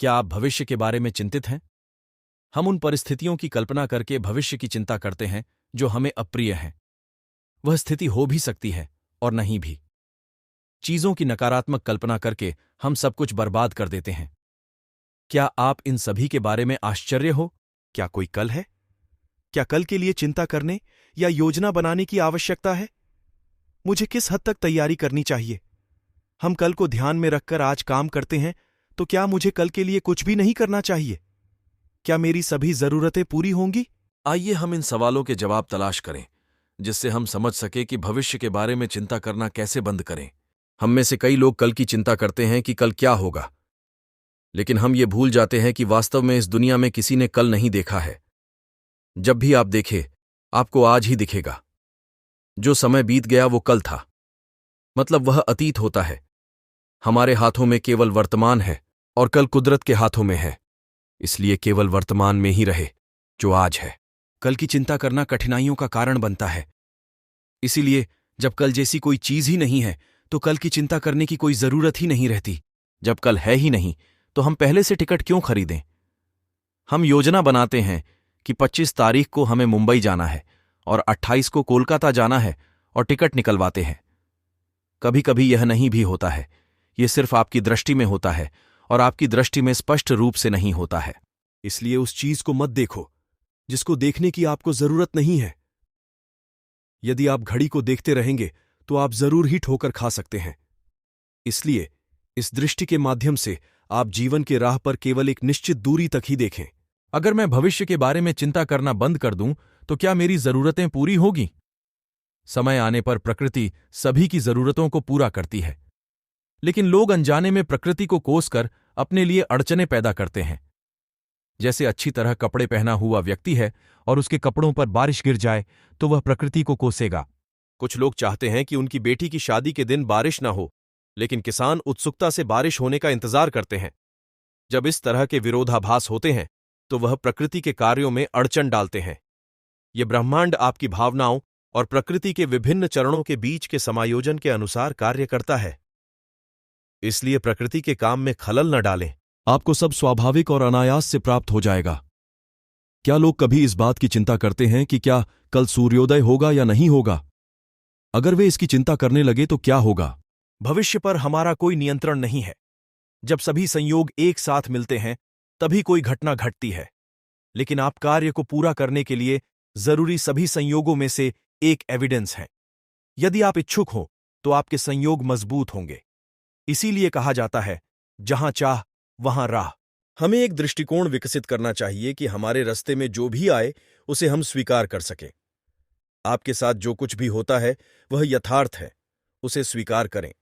क्या आप भविष्य के बारे में चिंतित हैं? हम उन परिस्थितियों की कल्पना करके भविष्य की चिंता करते हैं जो हमें अप्रिय हैं। वह स्थिति हो भी सकती है और नहीं भी। चीजों की नकारात्मक कल्पना करके हम सब कुछ बर्बाद कर देते हैं। क्या आप इन सभी के बारे में आश्चर्य हो? क्या कोई कल है? क्या कल के लिए चिंता करने या योजना बनाने की आवश्यकता है? मुझे किस हद तक तैयारी करनी चाहिए? हम कल को ध्यान में रखकर आज काम करते हैं, तो क्या मुझे कल के लिए कुछ भी नहीं करना चाहिए? क्या मेरी सभी जरूरतें पूरी होंगी? आइए हम इन सवालों के जवाब तलाश करें, जिससे हम समझ सके कि भविष्य के बारे में चिंता करना कैसे बंद करें। हम में से कई लोग कल की चिंता करते हैं कि कल क्या होगा, लेकिन हम ये भूल जाते हैं कि वास्तव में इस दुनिया में किसी ने कल नहीं देखा है। जब भी आप देखें, आपको आज ही दिखेगा। जो समय बीत गया वो कल था, मतलब वह अतीत होता है। हमारे हाथों में केवल वर्तमान है और कल कुदरत के हाथों में है। इसलिए केवल वर्तमान में ही रहे जो आज है। कल की चिंता करना कठिनाइयों का कारण बनता है। इसीलिए जब कल जैसी कोई चीज ही नहीं है तो कल की चिंता करने की कोई जरूरत ही नहीं रहती। जब कल है ही नहीं तो हम पहले से टिकट क्यों खरीदें? हम योजना बनाते हैं कि 25 तारीख को हमें मुंबई जाना है और 28 को कोलकाता जाना है और टिकट निकलवाते हैं। कभी कभी यह नहीं भी होता है। यह सिर्फ आपकी दृष्टि में होता है और आपकी दृष्टि में स्पष्ट रूप से नहीं होता है। इसलिए उस चीज को मत देखो जिसको देखने की आपको जरूरत नहीं है। यदि आप घड़ी को देखते रहेंगे तो आप जरूर ही ठोकर खा सकते हैं। इसलिए इस दृष्टि के माध्यम से आप जीवन के राह पर केवल एक निश्चित दूरी तक ही देखें। अगर मैं भविष्य के बारे में चिंता करना बंद कर दूं तो क्या मेरी जरूरतें पूरी होगी? समय आने पर प्रकृति सभी की जरूरतों को पूरा करती है, लेकिन लोग अनजाने में प्रकृति को कोसकर अपने लिए अड़चने पैदा करते हैं। जैसे अच्छी तरह कपड़े पहना हुआ व्यक्ति है और उसके कपड़ों पर बारिश गिर जाए तो वह प्रकृति को कोसेगा। कुछ लोग चाहते हैं कि उनकी बेटी की शादी के दिन बारिश न हो, लेकिन किसान उत्सुकता से बारिश होने का इंतजार करते हैं। जब इस तरह के विरोधाभास होते हैं तो वह प्रकृति के कार्यों में अड़चन डालते हैं। ये ब्रह्मांड आपकी भावनाओं और प्रकृति के विभिन्न चरणों के बीच के समायोजन के अनुसार कार्य करता है। इसलिए प्रकृति के काम में खलल न डालें। आपको सब स्वाभाविक और अनायास से प्राप्त हो जाएगा। क्या लोग कभी इस बात की चिंता करते हैं कि क्या कल सूर्योदय होगा या नहीं होगा? अगर वे इसकी चिंता करने लगे तो क्या होगा? भविष्य पर हमारा कोई नियंत्रण नहीं है। जब सभी संयोग एक साथ मिलते हैं तभी कोई घटना घटती है, लेकिन आप कार्य को पूरा करने के लिए जरूरी सभी संयोगों में से एक एविडेंस है। यदि आप इच्छुक हो तो आपके संयोग मजबूत होंगे। इसीलिए कहा जाता है, जहां चाह वहां राह। हमें एक दृष्टिकोण विकसित करना चाहिए कि हमारे रास्ते में जो भी आए उसे हम स्वीकार कर सकें। आपके साथ जो कुछ भी होता है वह यथार्थ है, उसे स्वीकार करें।